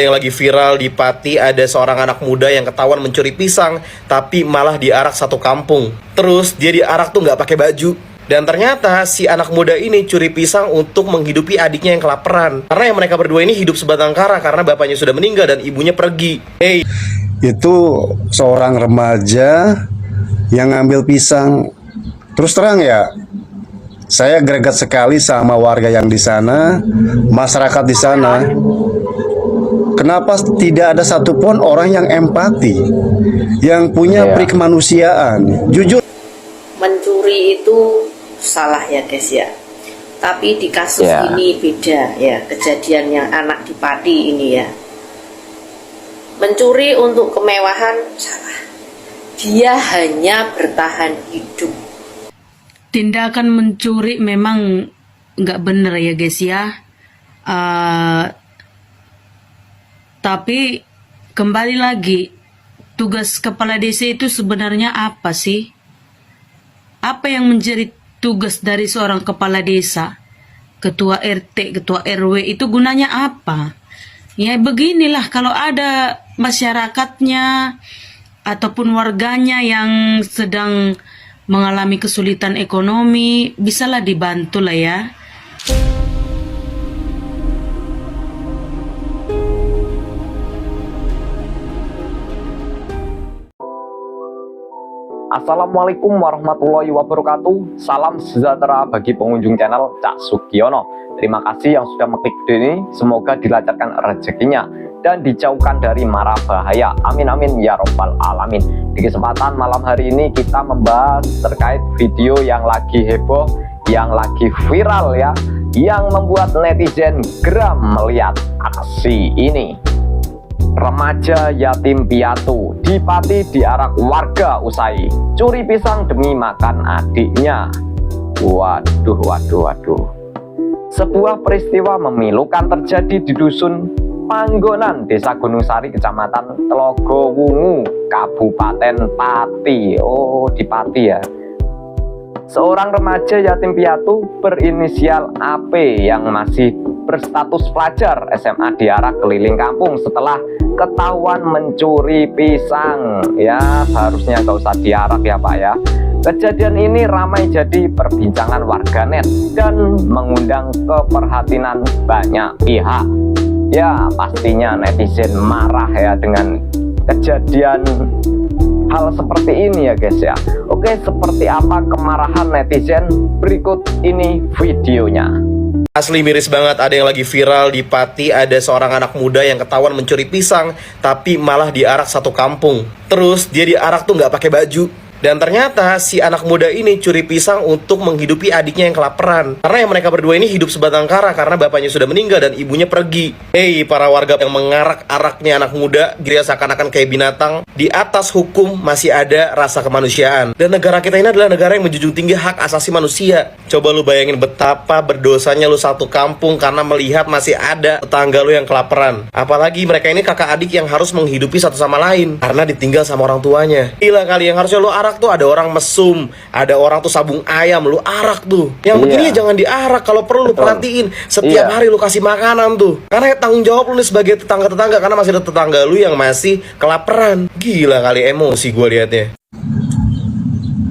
Yang lagi viral di Pati, ada seorang anak muda yang ketahuan mencuri pisang, tapi malah diarak satu kampung. Terus dia diarak tuh nggak pakai baju. Dan ternyata si anak muda ini curi pisang untuk menghidupi adiknya yang kelaparan. Karena yang mereka berdua ini hidup sebatang kara karena bapaknya sudah meninggal dan ibunya pergi. Itu seorang remaja yang ngambil pisang. Terus terang ya, saya greget sekali sama warga yang di sana, masyarakat di sana. Kenapa tidak ada satupun orang yang empati, yang punya perikemanusiaan? Jujur, mencuri itu salah ya guys ya. Tapi di kasus ini beda ya, kejadian yang anak di Pati ini ya. Mencuri untuk kemewahan salah. Dia hanya bertahan hidup. Tindakan mencuri memang nggak bener ya guys ya. Tapi kembali lagi, tugas kepala desa itu sebenarnya apa sih? Apa yang menjadi tugas dari seorang kepala desa? Ketua RT, ketua RW itu gunanya apa? Ya beginilah, kalau ada masyarakatnya ataupun warganya yang sedang mengalami kesulitan ekonomi, bisalah dibantu lah ya. Assalamualaikum warahmatullahi wabarakatuh. Salam sejahtera bagi pengunjung channel Cak Sugiono. Terima kasih yang sudah mengklik video ini. Semoga dilancarkan rezekinya dan dijauhkan dari mara bahaya. Amin amin ya robbal alamin. Di kesempatan malam hari ini kita membahas terkait video yang lagi heboh, yang lagi viral ya, yang membuat netizen geram melihat aksi ini. Remaja yatim piatu di Pati diarak warga usai curi pisang demi makan adiknya. Waduh. Sebuah peristiwa memilukan terjadi di dusun Panggonan, Desa Gunung Sari, Kecamatan Telogowungu, Kabupaten Pati. Oh, di Pati ya. Seorang remaja yatim piatu berinisial AP yang masih berstatus pelajar SMA diarak keliling kampung setelah ketahuan mencuri pisang. Ya, seharusnya nggak usah diarak ya Pak ya. Kejadian ini ramai jadi perbincangan warganet dan mengundang keprihatinan banyak pihak. Ya, pastinya netizen marah ya dengan kejadian hal seperti ini ya guys ya. Oke, seperti apa kemarahan netizen? Berikut ini videonya. Asli miris banget, ada yang lagi viral di Pati, ada seorang anak muda yang ketahuan mencuri pisang, tapi malah diarak satu kampung. Terus dia diarak tuh nggak pakai baju. Dan ternyata si anak muda ini curi pisang untuk menghidupi adiknya yang kelaparan. Karena yang mereka berdua ini hidup sebatang kara karena bapaknya sudah meninggal dan ibunya pergi. Para warga yang mengarak-araknya anak muda, dia seakan-akan kayak binatang. Di atas hukum masih ada rasa kemanusiaan. Dan negara kita ini adalah negara yang menjunjung tinggi hak asasi manusia. Coba lu bayangin betapa berdosanya lu satu kampung karena melihat masih ada tetangga lu yang kelaparan. Apalagi mereka ini kakak adik yang harus menghidupi satu sama lain karena ditinggal sama orang tuanya. Gila kali, yang harusnya lu arak tuh ada orang mesum, ada orang tuh sabung ayam, lu arak tuh. Yang begini jangan diarak, kalau perlu lu perhatiin setiap hari lu kasih makanan tuh. Karena tanggung jawab lu nih sebagai tetangga-tetangga, karena masih ada tetangga lu yang masih kelaparan. Gila kali, emosi gue liatnya.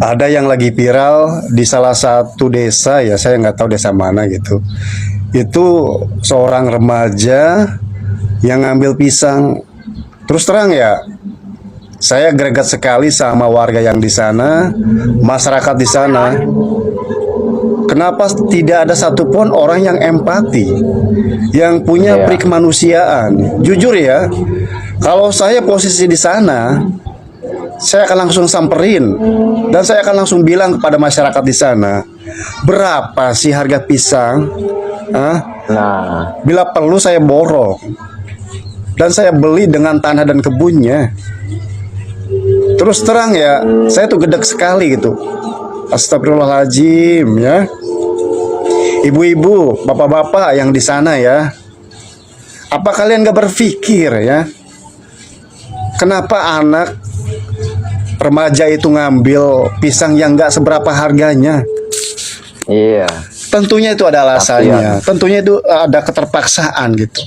ada yang lagi viral di salah satu desa ya, saya nggak tahu desa mana gitu. Itu seorang remaja yang ngambil pisang. Terus terang ya, saya greget sekali sama warga yang di sana, masyarakat di sana. Kenapa tidak ada satupun orang yang empati, yang punya perikemanusiaan? Jujur ya, kalau saya posisi di sana, saya akan langsung samperin dan saya akan langsung bilang kepada masyarakat di sana, berapa sih harga pisang? Bila perlu saya borong dan saya beli dengan tanah dan kebunnya. Terus terang ya, saya tuh gedek sekali gitu. Astagfirullahaladzim ya. Ibu-ibu, bapak-bapak yang di sana ya, apa kalian gak berpikir ya, kenapa anak remaja itu ngambil pisang yang gak seberapa harganya? Iya. Tentunya itu ada alasannya, tentunya itu ada keterpaksaan gitu.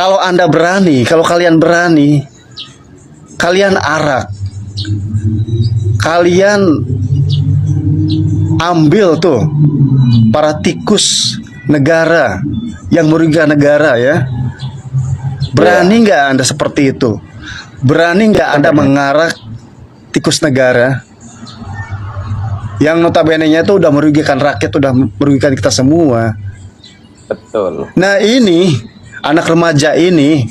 Kalau Anda berani, kalau kalian berani, kalian arak, kalian ambil tuh para tikus negara yang merugikan negara ya. Berani nggak Anda seperti itu? Berani nggak Anda mengarak tikus negara yang notabene-nya itu udah merugikan rakyat, udah merugikan kita semua. Betul. Nah ini anak remaja ini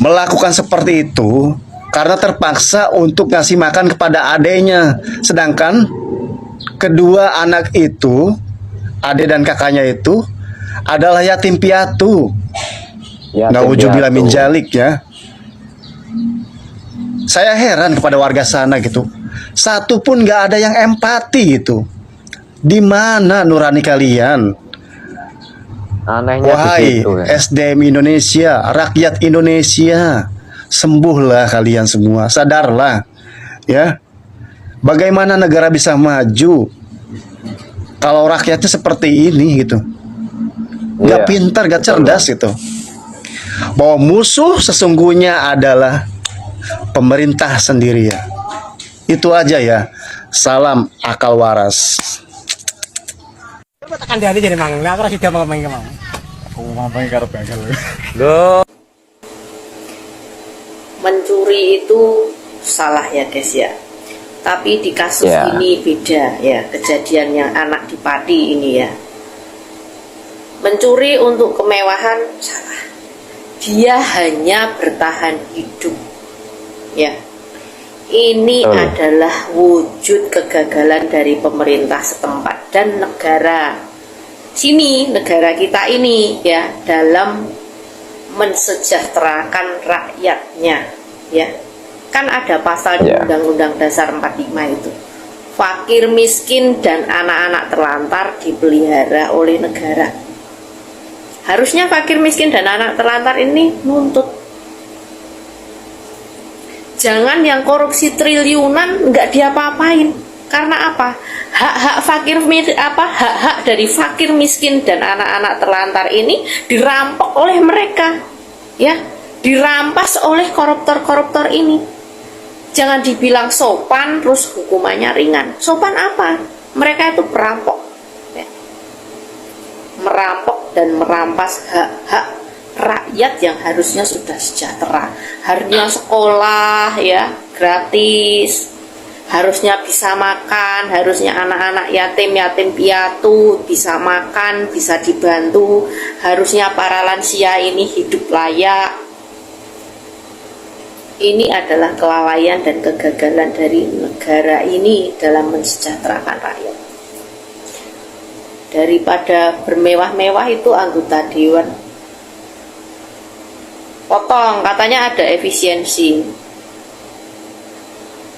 melakukan seperti itu karena terpaksa untuk ngasih makan kepada adeknya, sedangkan kedua anak itu, adek dan kakaknya itu adalah yatim piatu. Nauzubillah min dzalik ya. Saya heran kepada warga sana gitu. Satu pun nggak ada yang empati gitu. Di mana nurani kalian? Anehnya Wahai di situ, ya. SDM Indonesia, rakyat Indonesia, sembuhlah kalian semua, sadarlah, ya. Bagaimana negara bisa maju kalau rakyatnya seperti ini gitu? Gak Iya. pintar, gak cerdas gitu. Bahwa musuh sesungguhnya adalah pemerintah sendiri ya. Itu aja ya. Salam akal waras. Tekan dia jadi mangan, aku rasa dia mau main ke mau. Aku mau main karo begal. Mencuri itu salah ya guys ya. Tapi di kasus Ya. ini beda ya, kejadian yang anak di Pati ini ya. Mencuri untuk kemewahan salah. Dia hanya bertahan hidup. Ya. Ini adalah wujud kegagalan dari pemerintah setempat dan negara sini, negara kita ini ya, dalam mensejahterakan rakyatnya ya. Kan ada pasal di Undang-Undang Dasar 45 itu. Fakir miskin dan anak-anak terlantar dipelihara oleh negara. Harusnya fakir miskin dan anak terlantar ini nuntut. Jangan yang korupsi triliunan nggak diapa-apain. Karena apa? Hak-hak hak-hak dari fakir miskin dan anak-anak terlantar ini dirampok oleh mereka. Ya, dirampas oleh koruptor-koruptor ini. Jangan dibilang sopan terus hukumannya ringan. Sopan apa? Mereka itu perampok. Ya. Merampok dan merampas hak-hak rakyat yang harusnya sudah sejahtera, harusnya sekolah ya gratis, harusnya bisa makan, harusnya anak-anak yatim piatu bisa makan, bisa dibantu, harusnya para lansia ini hidup layak. Ini adalah kelalaian dan kegagalan dari negara ini dalam mensejahterakan rakyat. Daripada bermewah-mewah itu anggota dewan potong, katanya ada efisiensi.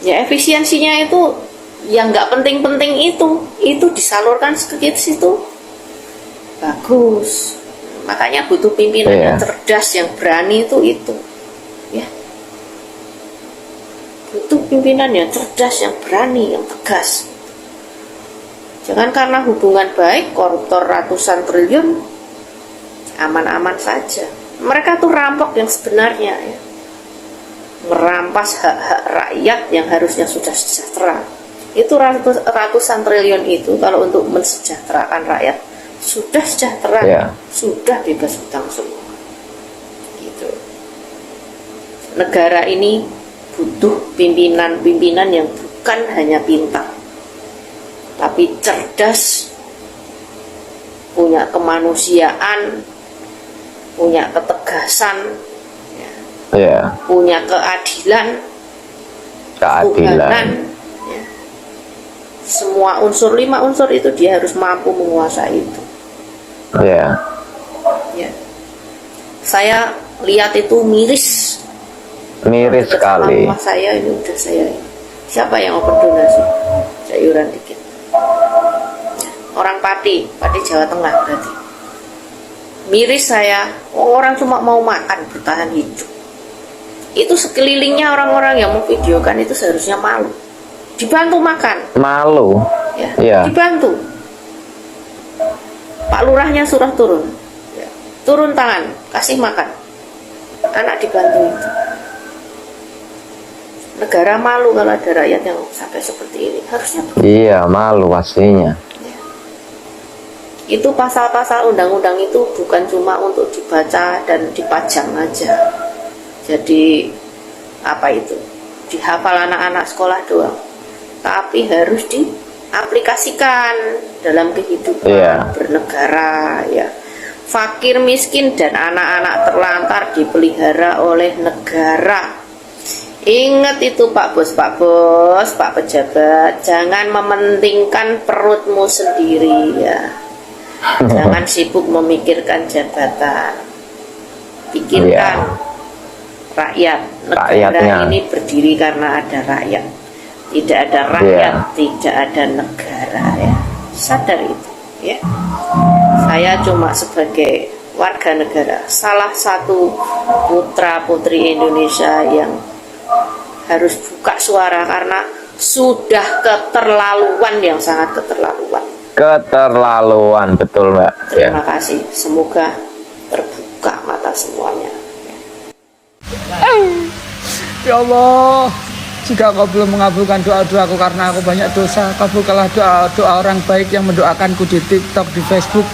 Ya efisiensinya itu yang nggak penting-penting itu disalurkan ke situ. Bagus. Makanya butuh pimpinan yang cerdas, yang berani itu. Ya. Butuh pimpinan yang cerdas, yang berani, yang tegas. Jangan karena hubungan baik koruptor ratusan triliun aman-aman saja. Mereka tuh rampok yang sebenarnya ya. Merampas hak-hak rakyat yang harusnya sudah sejahtera. Itu ratusan triliun itu kalau untuk mensejahterakan rakyat sudah sejahtera, sudah bebas hutang semua. Gitu. Negara ini butuh pimpinan-pimpinan yang bukan hanya pintar, tapi cerdas, punya kemanusiaan, punya ketegasan, punya keadilan, ketuhanan, ya. Semua unsur, 5 unsur itu dia harus mampu menguasai itu. Ya. Saya lihat itu miris sekali. Rumah saya ini udah siapa yang mau berdonasi? Sayuran dikit. Orang Pati Jawa Tengah berarti. Miris saya, orang cuma mau makan bertahan hidup. Itu sekelilingnya orang-orang yang mau videokan itu seharusnya malu. Dibantu makan. Malu. Ya. Dibantu. Pak Lurahnya suruh turun. Ya. turun tangan, kasih makan, anak dibantu itu. Negara malu kalau ada rakyat yang sampai seperti ini. Harusnya Iya, malu aslinya. itu pasal-pasal undang-undang itu bukan cuma untuk dibaca dan dipajang aja. Jadi apa itu? Dihafal anak-anak sekolah doang. Tapi harus diaplikasikan dalam kehidupan bernegara ya. Fakir miskin dan anak-anak terlantar dipelihara oleh negara. Ingat itu Pak Bos, Pak pejabat, jangan mementingkan perutmu sendiri ya. Jangan sibuk memikirkan jabatan. Pikirkan rakyat. Negara ini berdiri karena ada rakyat. Tidak ada rakyat, tidak ada negara ya. Sadar itu ya. Saya cuma sebagai warga negara, salah satu putra putri Indonesia yang harus buka suara karena sudah keterlaluan, yang sangat keterlaluan. Keterlaluan, betul Mbak. Terima kasih, semoga terbuka mata semuanya. Ya Allah, jika Engkau belum mengabulkan doa-doaku karena aku banyak dosa, kabulkanlah doa-doa orang baik yang mendoakanku di TikTok, di Facebook,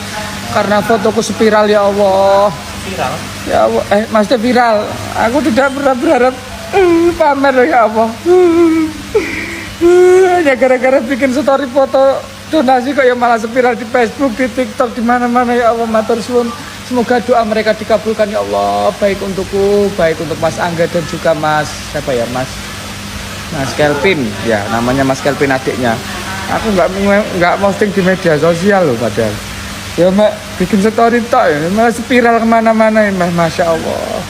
karena fotoku spiral ya Allah. Viral? Ya Allah, maksudnya viral. Aku tidak pernah berharap pamer ya Allah. Hanya gara-gara bikin story foto donasi kok ya malah spiral di Facebook, di TikTok, di mana-mana ya Allah. Matur suwun. Semoga doa mereka dikabulkan ya Allah, baik untukku, baik untuk Mas Angga dan juga Mas siapa ya, Mas Kelvin ya, namanya Mas Kelvin adiknya. Aku nggak posting di media sosial loh padahal. Ya Mbak, bikin story tok ya, malah spiral kemana-mana ya Mas, Masya Allah.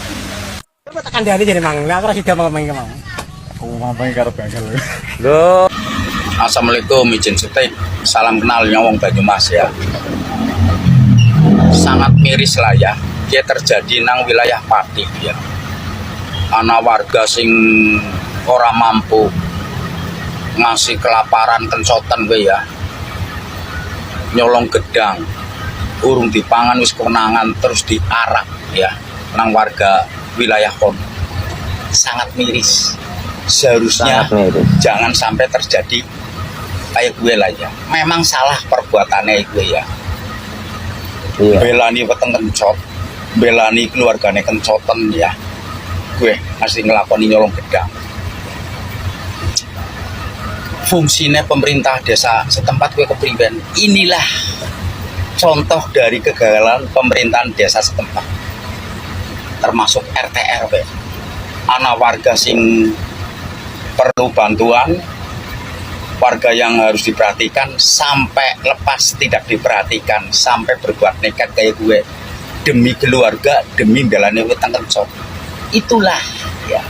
Coba tekan dari jadi mang, aku rasa dia mau main kemang. Aku mau main karo bengkel. Loh. Assalamualaikum, izin setik. Salam kenal nyawong Banyumas ya. Sangat miris lah ya, dia terjadi nang wilayah Pati ya. Anak warga sing ora mampu ngasih kelaparan kencoten we ya, nyolong gedang urung dipangan wis kewenangan terus diarak ya nang warga wilayah kon. Sangat miris. Seharusnya jangan sampai terjadi kayak gue lah ya. Memang salah perbuatannya gue ya. Belani weteng kencot, belani keluargane kencoten ya. Gue masih ngelakoni nyolong gedang. Fungsinya pemerintah desa setempat gue kepriben. Inilah contoh dari kegagalan pemerintahan desa setempat, termasuk RT RW. Anak warga sing perlu bantuan, warga yang harus diperhatikan sampai lepas tidak diperhatikan, sampai berbuat nekat kayak gue demi keluarga, demi belani weteng kencot. Itulah ya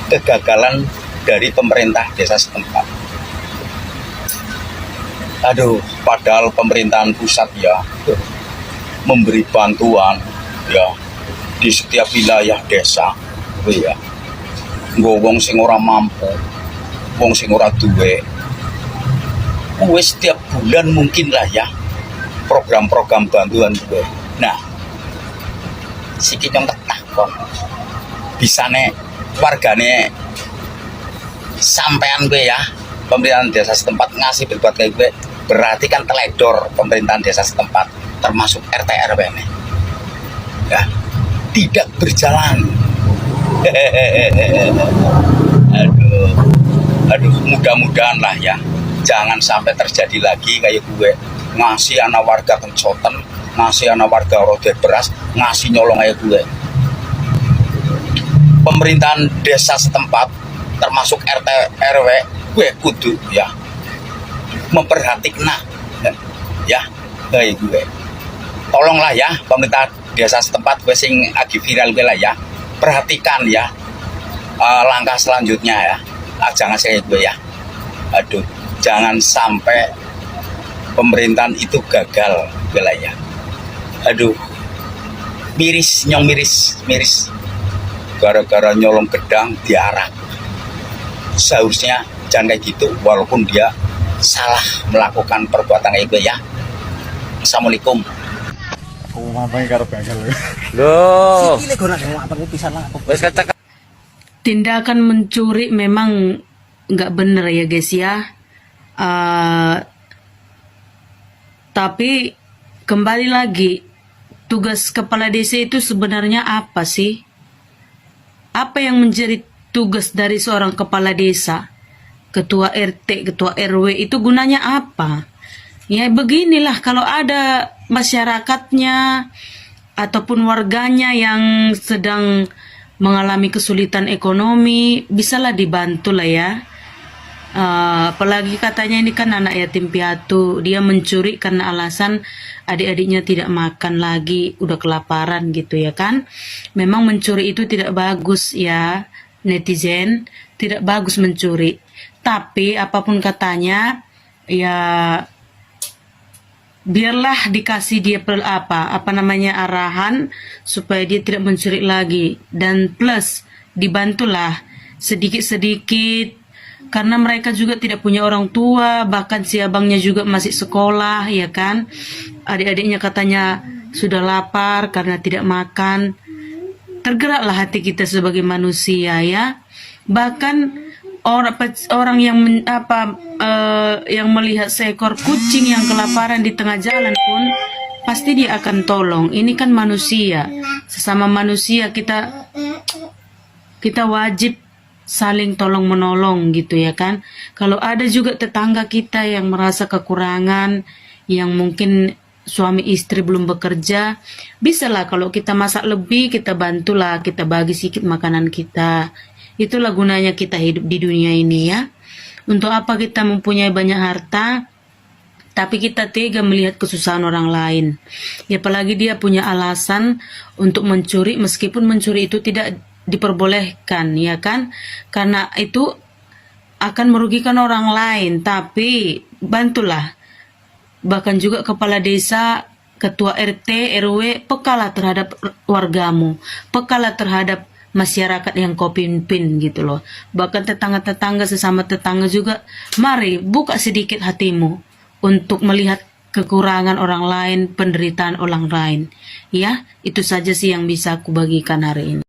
kegagalan dari pemerintah desa setempat. Aduh, padahal pemerintahan pusat ya memberi bantuan ya di setiap wilayah desa ya. Wong sing ora mampu, wong sing ora duwe, wis setiap bulan mungkin lah ya program-program bantuan gue. Nah, sikit yang takon bisa nih wargane sampean gue ya, pemerintahan desa setempat ngasih berbuat kayak gue, berarti kan teledor pemerintahan desa setempat, termasuk RT RW nih ya, tidak berjalan. aduh, mudah-mudahan lah ya jangan sampai terjadi lagi kayak gue ngasih anak warga kencoten, ngasih anak warga rode beras, ngasih nyolong kayak gue. Pemerintahan desa setempat termasuk RT RW gue kudu ya memperhatikan ya kayak gue. Tolonglah ya pemerintah desa setempat gue sing lagi viral gue lah ya, perhatikan ya langkah selanjutnya ya. Jangan saya gue ya. Aduh, jangan sampai pemerintahan itu gagal wilayah. Aduh, miris, nyong miris. Gara-gara nyolong gedang diarak. Seharusnya jangan kayak gitu, walaupun dia salah melakukan perbuatan kayak gue ya. Assalamualaikum. Aku Aku mamang karo gagal. Loh, Iki lek gono sing mamang pisan lah. wes kacak. Tindakan mencuri memang nggak bener ya guys ya. Tapi kembali lagi, tugas kepala desa itu sebenarnya apa sih? Apa yang menjadi tugas dari seorang kepala desa? Ketua RT, ketua RW itu gunanya apa? Ya beginilah, kalau ada masyarakatnya ataupun warganya yang sedang mengalami kesulitan ekonomi, bisalah dibantu lah ya. Apalagi katanya ini kan anak yatim piatu, dia mencuri karena alasan adik-adiknya tidak makan lagi, udah kelaparan gitu ya kan. Memang mencuri itu tidak bagus ya netizen, tidak bagus mencuri. Tapi apapun katanya ya biarlah dikasih dia arahan supaya dia tidak mencuri lagi, dan plus dibantulah sedikit-sedikit karena mereka juga tidak punya orang tua, bahkan si abangnya juga masih sekolah ya kan, adik-adiknya katanya sudah lapar karena tidak makan. Tergeraklah hati kita sebagai manusia ya. Bahkan orang yang yang melihat seekor kucing yang kelaparan di tengah jalan pun pasti dia akan tolong. Ini kan manusia, sesama manusia kita wajib saling tolong menolong gitu ya kan. Kalau ada juga tetangga kita yang merasa kekurangan, yang mungkin suami istri belum bekerja, bisalah kalau kita masak lebih kita bantulah, kita bagi sedikit makanan kita. Itulah gunanya kita hidup di dunia ini ya. Untuk apa kita mempunyai banyak harta tapi kita tega melihat kesusahan orang lain? Ya apalagi dia punya alasan untuk mencuri, meskipun mencuri itu tidak diperbolehkan ya kan, karena itu akan merugikan orang lain. Tapi bantulah, bahkan juga kepala desa, ketua RT, RW, pekalah terhadap wargamu, pekalah terhadap masyarakat yang kau pimpin gitu loh. Bahkan tetangga-tetangga, sesama tetangga juga, mari buka sedikit hatimu untuk melihat kekurangan orang lain, penderitaan orang lain ya. Itu saja sih yang bisa aku bagikan hari ini.